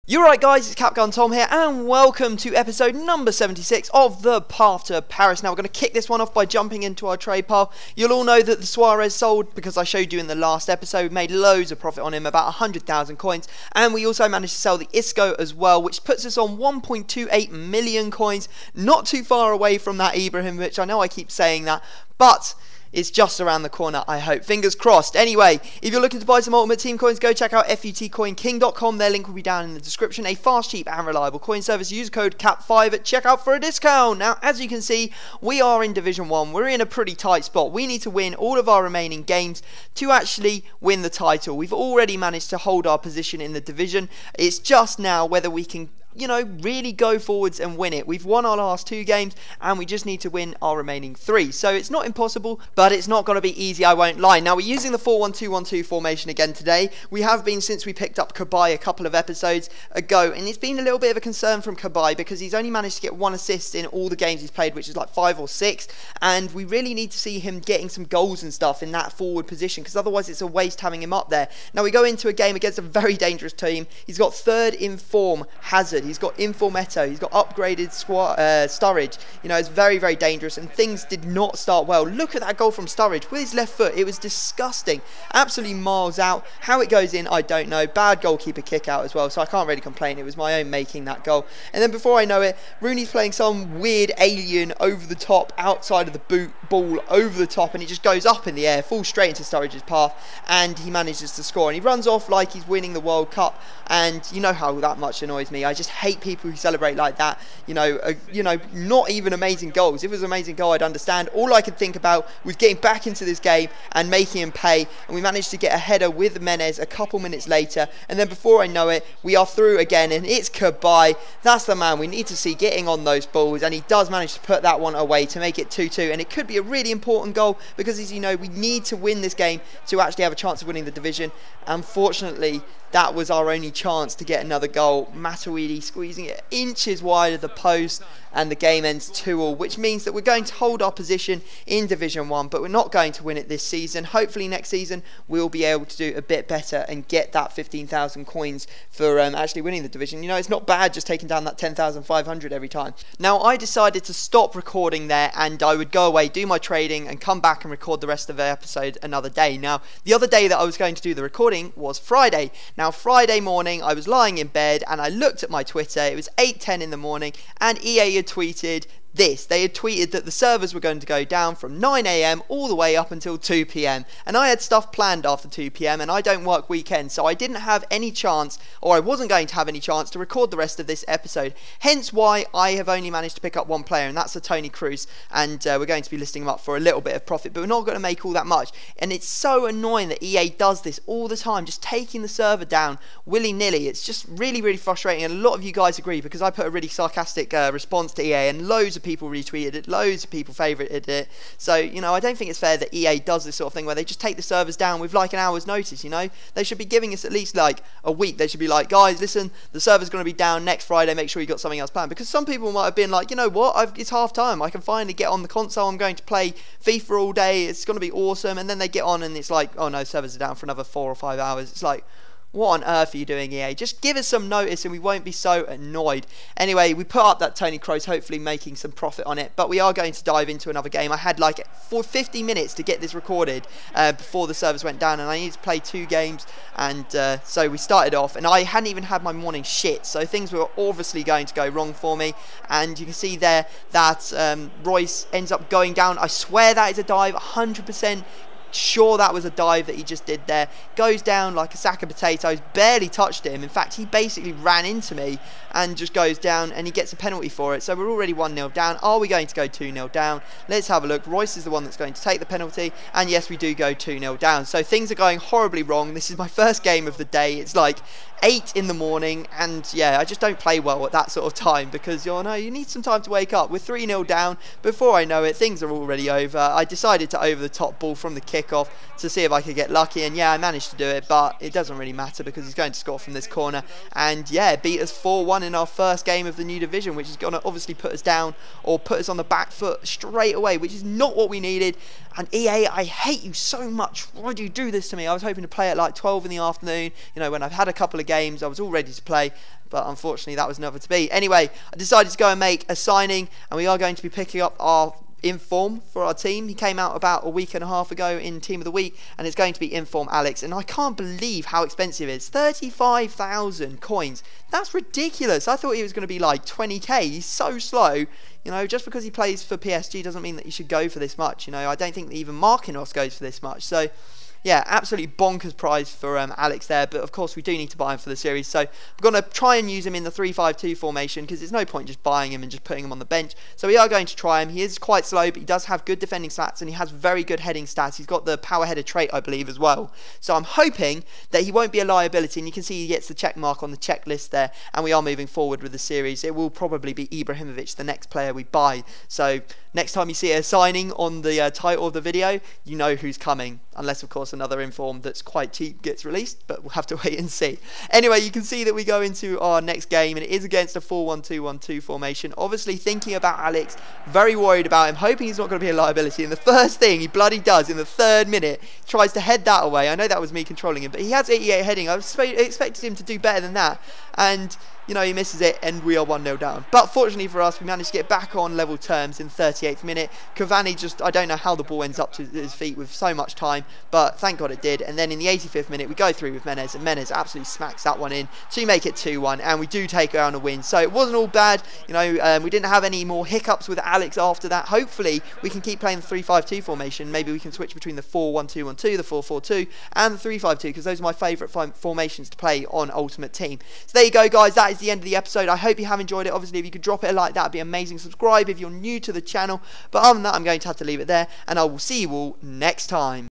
You're right guys, it's Capgun Tom here and welcome to episode number 76 of the Path to Paris. Now we're going to kick this one off by jumping into our trade pile. You'll all know that the Suarez sold because I showed you in the last episode. We made loads of profit on him, about 100,000 coins, and we also managed to sell the Isco as well, which puts us on 1.28 million coins. Not too far away from that Ibrahimovic. I know I keep saying that, but it's just around the corner, I hope. Fingers crossed. Anyway, if you're looking to buy some Ultimate Team coins, go check out futcoinking.com. Their link will be down in the description. A fast, cheap and reliable coin service. Use code CAP5 at checkout for a discount. Now, as you can see, we are in Division 1. We're in a pretty tight spot. We need to win all of our remaining games to actually win the title. We've already managed to hold our position in the division. It's just now whether we can, really go forwards and win it. We've won our last 2 games and we just need to win our remaining 3. So it's not impossible, but it's not going to be easy, I won't lie. Now we're using the 4-1-2-1-2 formation again today. We have been since we picked up Cabaye a couple of episodes ago, and it's been a little bit of a concern from Cabaye because he's only managed to get 1 assist in all the games he's played, which is like 5 or 6, and we really need to see him getting some goals and stuff in that forward position because otherwise it's a waste having him up there. Now we go into a game against a very dangerous team. He's got 3rd in form Hazard. He's got Inform Eto, he's got upgraded Sturridge. It's very, very dangerous, and things did not start well. Look at that goal from Sturridge with his left foot. It was disgusting. Absolutely miles out. How it goes in, I don't know. Bad goalkeeper kick out as well, so I can't really complain. It was my own making that goal. And then before I know it, Rooney's playing some weird alien over the top, outside of the ball, over the top, and it just goes up in the air, falls straight into Sturridge's path, and he manages to score. And he runs off like he's winning the World Cup, and you know how that much annoys me. I just hate people who celebrate like that. Not even amazing goals. If it was an amazing goal, I'd understand. All I could think about was getting back into this game and making him pay, and we managed to get a header with Menez a couple minutes later, and then before I know it, we are through again, and it's Cabaye. That's the man we need to see getting on those balls, and he does manage to put that one away to make it 2-2, and it could be a really important goal because, as you know, we need to win this game to actually have a chance of winning the division. Unfortunately, that was our only chance to get another goal. Matuidi squeezing it inches wide of the post, and the game ends 2-2, which means that we're going to hold our position in Division 1, but we're not going to win it this season. Hopefully next season we'll be able to do a bit better and get that 15,000 coins for actually winning the division. It's not bad just taking down that 10,500 every time. Now, I decided to stop recording there, and I would go away, do my trading, and come back and record the rest of the episode another day. Now, the other day that I was going to do the recording was Friday. Now, Friday morning, I was lying in bed and I looked at my Twitter. It was 8:10 in the morning, and EA had tweeted this. They had tweeted that the servers were going to go down from 9 AM all the way up until 2 PM, and I had stuff planned after 2 PM, and I don't work weekends, so I didn't have any chance, or I wasn't going to have any chance to record the rest of this episode, hence why I have only managed to pick up 1 player, and that's a Tony Cruz, and we're going to be listing him up for a little bit of profit, but we're not going to make all that much. And it's so annoying that EA does this all the time, just taking the server down willy-nilly. It's just really, really frustrating, and a lot of you guys agree because I put a really sarcastic response to EA, and loads of people retweeted it, loads of people favorited it. So I don't think it's fair that EA does this sort of thing where they just take the servers down with like an hour's notice. They should be giving us at least like a week. They should be like, guys, listen, the server's going to be down next Friday, make sure you got something else planned, because some people might have been like, you know what, it's half time, I can finally get on the console, I'm going to play FIFA all day, it's going to be awesome, and then they get on and it's like, oh no, servers are down for another 4 or 5 hours. It's like, what on earth are you doing, EA? Just give us some notice and we won't be so annoyed. Anyway, we put up that Tony Kroos, hopefully making some profit on it, but we are going to dive into another game. I had like 50 minutes to get this recorded before the servers went down, and I needed to play 2 games, and so we started off, and I hadn't even had my morning shit, so things were obviously going to go wrong for me, and you can see there that Royce ends up going down. I swear that is a dive, 100%. Sure that was a dive that he just did there. Goes down like a sack of potatoes, barely touched him. In fact, he basically ran into me and just goes down, and he gets a penalty for it. So we're already 1-0 down. Are we going to go 2-0 down? Let's have a look. Royce is the one that's going to take the penalty, and yes, we do go 2-0 down. So things are going horribly wrong. This is my first game of the day. It's like 8 in the morning, and yeah, I just don't play well at that sort of time because you need some time to wake up. We're 3-0 down. Before I know it, things are already over. I decided to over the top ball from the kickoff to see if I could get lucky, and yeah, I managed to do it, but it doesn't really matter because he's going to score from this corner, and yeah, beat us 4-1 in our first game of the new division, which is going to obviously put us down or put us on the back foot straight away, which is not what we needed. And EA, I hate you so much. Why do you do this to me? I was hoping to play at like 12 in the afternoon, when I've had a couple of games. I was all ready to play, but unfortunately that was never to be. Anyway, I decided to go and make a signing, and we are going to be picking up our inform for our team. He came out about a week and a half ago in Team of the Week, and it's going to be Inform Alex, and I can't believe how expensive it is. 35,000 coins. That's ridiculous. I thought he was going to be like 20k. He's so slow. You know, just because he plays for PSG doesn't mean that you should go for this much. You know, I don't think that even Marquinhos goes for this much. So yeah, absolutely bonkers prize for Alex there, but of course we do need to buy him for the series, so we're going to try and use him in the 3-5-2 formation, because there's no point just buying him and just putting him on the bench. So we are going to try him. He is quite slow, but he does have good defending stats, and he has very good heading stats. He's got the power header trait, I believe, as well. So I'm hoping that he won't be a liability, and you can see he gets the check mark on the checklist there, and we are moving forward with the series. It will probably be Ibrahimovic, the next player we buy. So next time you see a signing on the title of the video, you know who's coming, unless of course another inform that's quite cheap gets released, but we'll have to wait and see. Anyway, you can see that we go into our next game, and it is against a 4-1-2-1-2 formation. Obviously thinking about Alex, very worried about him, hoping he's not going to be a liability, and the first thing he bloody does in the 3rd minute, tries to head that away. I know that was me controlling him, but he has 88 heading. I expected him to do better than that, and you know, he misses it, and we are 1-0 down. But fortunately for us, we managed to get back on level terms in 38th minute. Cavani just, I don't know how the ball ends up to his feet with so much time, but thank God it did. And then in the 85th minute, we go through with Menez, and Menez absolutely smacks that one in to make it 2-1, and we do take down a win. So it wasn't all bad. You know, we didn't have any more hiccups with Alex after that. Hopefully, we can keep playing the 3-5-2 formation. Maybe we can switch between the 4-1-2-1-2, the 4-4-2, and the 3-5-2, because those are my favourite formations to play on Ultimate Team. So there you go, guys. That is the end of the episode. I hope you have enjoyed it. Obviously, if you could drop it a like, that would be amazing. Subscribe if you're new to the channel. But other than that, I'm going to have to leave it there, and I will see you all next time.